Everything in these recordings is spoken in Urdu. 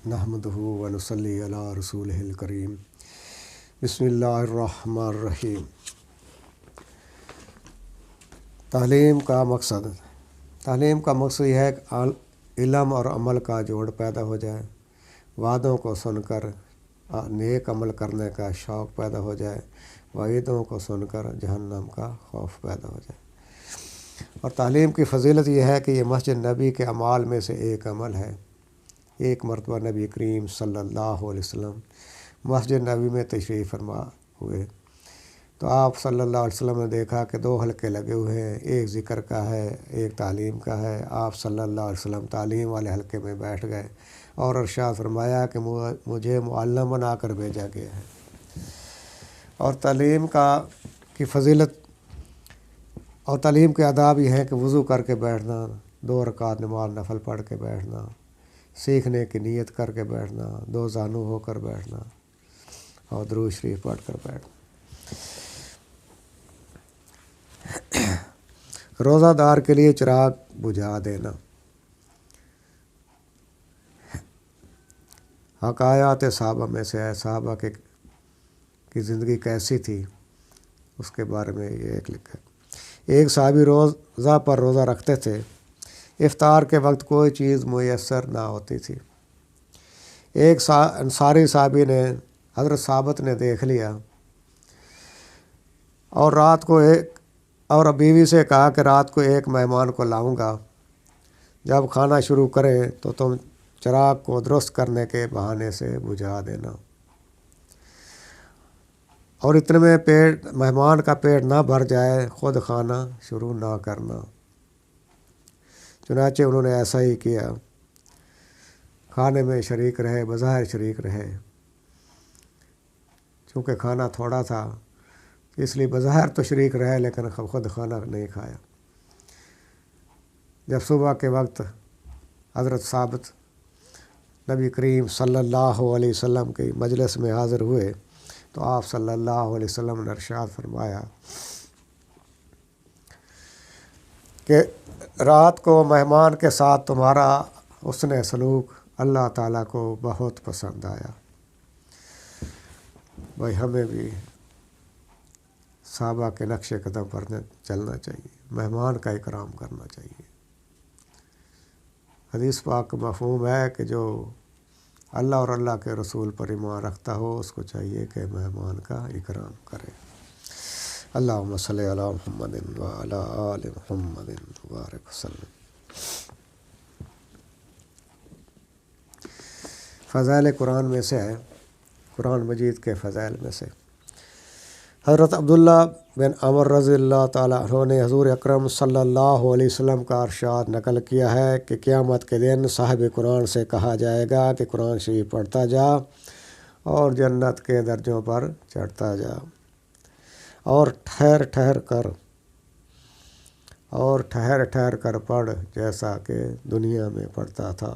نحمدہ و نصلی علی رسولہ الکریم بسم اللہ الرحمن الرحیم۔ تعلیم کا مقصد یہ ہے کہ علم اور عمل کا جوڑ پیدا ہو جائے، وعدوں کو سن کر نیک عمل کرنے کا شوق پیدا ہو جائے، وعیدوں کو سن کر جہنم کا خوف پیدا ہو جائے۔ اور تعلیم کی فضیلت یہ ہے کہ یہ مسجد نبی کے اعمال میں سے ایک عمل ہے۔ ایک مرتبہ نبی کریم صلی اللہ علیہ وسلم مسجد نبی میں تشریف فرما ہوئے تو آپ صلی اللہ علیہ وسلم نے دیکھا کہ 2 حلقے لگے ہوئے ہیں، ایک ذکر کا ہے، ایک تعلیم کا ہے۔ آپ صلی اللہ علیہ وسلم تعلیم والے حلقے میں بیٹھ گئے اور ارشاد فرمایا کہ مجھے معلم بنا کر بھیجا گیا ہے۔ اور تعلیم کی فضیلت اور تعلیم کے آداب یہ ہیں کہ وضو کر کے بیٹھنا، 2 رکعت نماز نفل پڑھ کے بیٹھنا، سیکھنے کی نیت کر کے بیٹھنا، 2 زانو ہو کر بیٹھنا اور درود شریف پڑھ کر بیٹھنا۔ روزہ دار کے لیے چراغ بجھا دینا۔ حکایات صحابہ میں سے ہے، صحابہ کی زندگی کیسی تھی اس کے بارے میں یہ ایک لکھا ہے۔ ایک صحابی روزہ پر روزہ رکھتے تھے، افطار کے وقت کوئی چیز میسر نہ ہوتی تھی۔ ایک انصاری صحابی نے حضرت ثابت نے دیکھ لیا اور بیوی سے کہا کہ رات کو ایک مہمان کو لاؤں گا، جب کھانا شروع کریں تو تم چراغ کو درست کرنے کے بہانے سے بجھا دینا، اور اتنے میں مہمان کا پیٹ نہ بھر جائے خود کھانا شروع نہ کرنا۔ چنانچہ انہوں نے ایسا ہی کیا، کھانے میں شریک رہے، بظاہر شریک رہے، چونکہ کھانا تھوڑا تھا اس لیے بظاہر تو شریک رہے لیکن خود کھانا نہیں کھایا۔ جب صبح کے وقت حضرت ثابت نبی کریم صلی اللہ علیہ وسلم کی مجلس میں حاضر ہوئے تو آپ صلی اللہ علیہ وسلم نے ارشاد فرمایا کہ رات کو مہمان کے ساتھ تمہارا حسن سلوک اللہ تعالیٰ کو بہت پسند آیا۔ بھائی ہمیں بھی صحابہ کے نقش قدم پر چلنا چاہیے، مہمان کا اکرام کرنا چاہیے۔ حدیث پاک کا مفہوم ہے کہ جو اللہ اور اللہ کے رسول پر ایمان رکھتا ہو اس کو چاہیے کہ مہمان کا اکرام کرے۔ اللہم صلی علی محمد وعلی آل محمد وبارک وسلم۔ فضائل قرآن میں سے ہے، قرآن مجید کے فضائل میں سے حضرت عبداللہ بن عمر رضی اللہ تعالیٰ عنہ نے حضور اکرم صلی اللہ علیہ وسلم کا ارشاد نقل کیا ہے کہ قیامت کے دن صاحب قرآن سے کہا جائے گا کہ قرآن شریف پڑھتا جا اور جنت کے درجوں پر چڑھتا جا، اور ٹھہر ٹھہر کر پڑھ جیسا کہ دنیا میں پڑھتا تھا،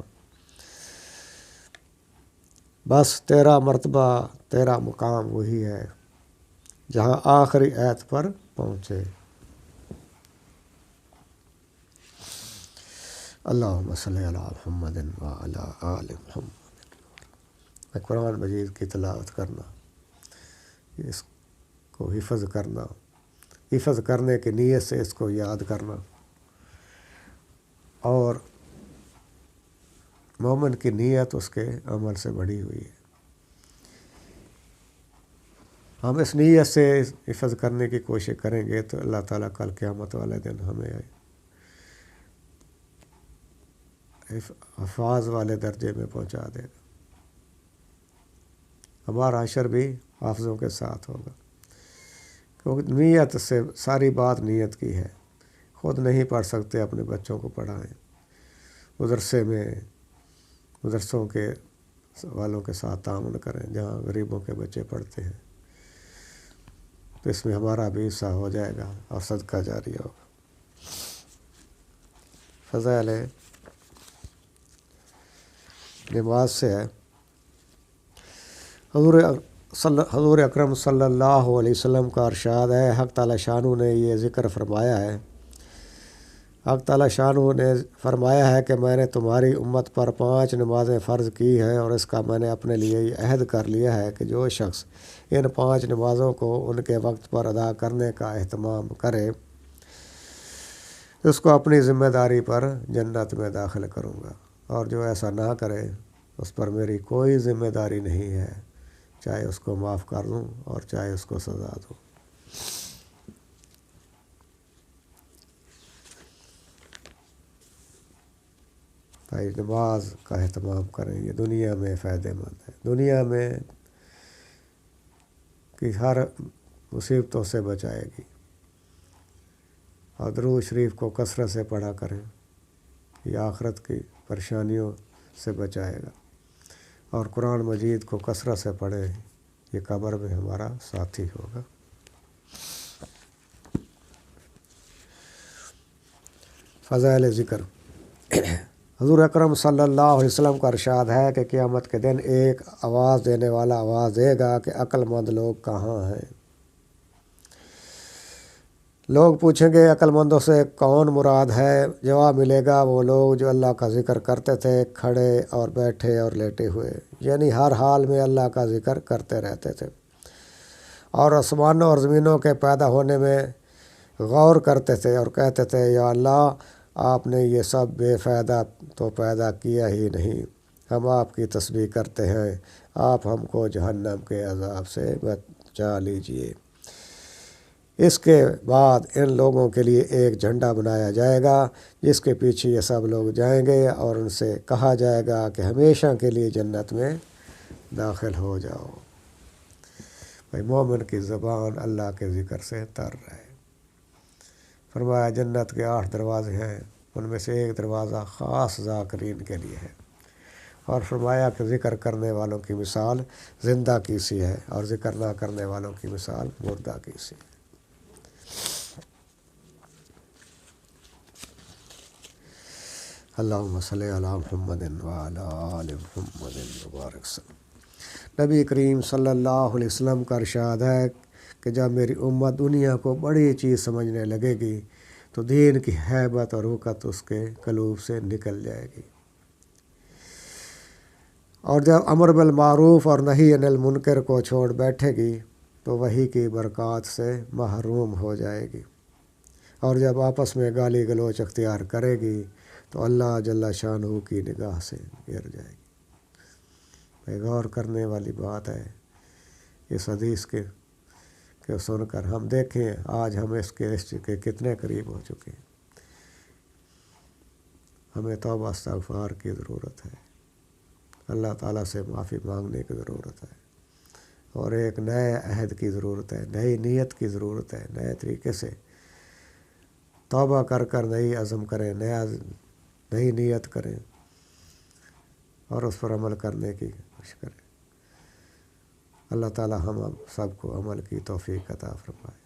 بس تیرا مرتبہ تیرا مقام وہی ہے جہاں آخری آیت پر پہنچے۔ اللہم صلی علی محمد وعلی آل محمد۔ قرآن مجید کی تلاوت کرنا، اس کو حفظ کرنے کی نیت سے اس کو یاد کرنا، اور مومن کی نیت اس کے عمل سے بڑھی ہوئی ہے۔ ہم اس نیت سے حفظ کرنے کی کوشش کریں گے تو اللہ تعالیٰ کل قیامت والے دن ہمیں حفاظ والے درجے میں پہنچا دے گا، ہمارا حشر بھی حافظوں کے ساتھ ہوگا، کیونکہ نیت سے ساری بات نیت کی ہے۔ خود نہیں پڑھ سکتے اپنے بچوں کو پڑھائیں، مدرسوں کے والوں کے ساتھ تعاون کریں جہاں غریبوں کے بچے پڑھتے ہیں، تو اس میں ہمارا بھی حصہ ہو جائے گا اور صدقہ جاری ہوگا۔ فضائل نماز سے ہے، حضور اکرم صلی اللہ علیہ وسلم کا ارشاد ہے، حق تعالی شانو نے یہ ذکر فرمایا ہے حق تعالیٰ شانہ نے فرمایا ہے کہ میں نے تمہاری امت پر 5 نمازیں فرض کی ہیں، اور اس کا میں نے اپنے لیے یہ عہد کر لیا ہے کہ جو شخص ان 5 نمازوں کو ان کے وقت پر ادا کرنے کا اہتمام کرے اس کو اپنی ذمہ داری پر جنت میں داخل کروں گا، اور جو ایسا نہ کرے اس پر میری کوئی ذمہ داری نہیں ہے، چاہے اس کو معاف کر دوں اور چاہے اس کو سزا دوں۔ بھائی نماز کا اہتمام کریں، یہ دنیا میں فائدہ مند ہے، دنیا میں کی ہر مصیبتوں سے بچائے گی، اور درود شریف کو کثرت سے پڑھا کریں، یہ آخرت کی پریشانیوں سے بچائے گا، اور قرآن مجید کو کثرت سے پڑھیں، یہ قبر میں ہمارا ساتھی ہوگا۔ فضائل ذکر۔ حضور اکرم صلی اللہ علیہ وسلم کا ارشاد ہے کہ قیامت کے دن ایک آواز دینے والا آواز دے گا کہ عقل مند لوگ کہاں ہیں؟ لوگ پوچھیں گے عقل مندوں سے کون مراد ہے؟ جواب ملے گا وہ لوگ جو اللہ کا ذکر کرتے تھے کھڑے اور بیٹھے اور لیٹے ہوئے، یعنی ہر حال میں اللہ کا ذکر کرتے رہتے تھے، اور آسمانوں اور زمینوں کے پیدا ہونے میں غور کرتے تھے اور کہتے تھے یا اللہ آپ نے یہ سب بے فائدہ تو پیدا کیا ہی نہیں، ہم آپ کی تسبیح کرتے ہیں، آپ ہم کو جہنم کے عذاب سے بچا لیجئے۔ اس کے بعد ان لوگوں کے لیے ایک جھنڈا بنایا جائے گا جس کے پیچھے یہ سب لوگ جائیں گے، اور ان سے کہا جائے گا کہ ہمیشہ کے لیے جنت میں داخل ہو جاؤ۔ بھائی مومن کی زبان اللہ کے ذکر سے تر رہے۔ فرمایا جنت کے 8 دروازے ہیں، ان میں سے ایک دروازہ خاص ذاکرین کے لیے ہے، اور فرمایا کہ ذکر کرنے والوں کی مثال زندہ کی سی ہے، اور ذکر نہ کرنے والوں کی مثال مردہ کی سی ہے۔ اللہم صلی علی محمد وعلی آل محمد وبارک وسلم۔ نبی کریم صلی اللہ علیہ وسلم کا ارشاد ہے کہ جب میری امت دنیا کو بڑی چیز سمجھنے لگے گی تو دین کی ہیبت اور وقت اس کے قلوب سے نکل جائے گی، اور جب امر بالمعروف اور نہی عن المنکر کو چھوڑ بیٹھے گی تو وحی کی برکات سے محروم ہو جائے گی، اور جب آپس میں گالی گلوچ اختیار کرے گی تو اللہ جل شانہ کی نگاہ سے گر جائے گی۔ غور کرنے والی بات ہے اس حدیث کے کہ سن کر ہم دیکھیں آج ہم اس کے کتنے قریب ہو چکے ہیں۔ ہمیں توبہ استغفار کی ضرورت ہے، اللہ تعالیٰ سے معافی مانگنے کی ضرورت ہے، اور ایک نئے عہد کی ضرورت ہے، نئی نیت کی ضرورت ہے، نئے طریقے سے توبہ کر کر نئی عزم کریں، نئی نیت کریں اور اس پر عمل کرنے کی کوشش کریں۔ اللہ تعالیٰ ہم سب کو عمل کی توفیق عطا فرمائے۔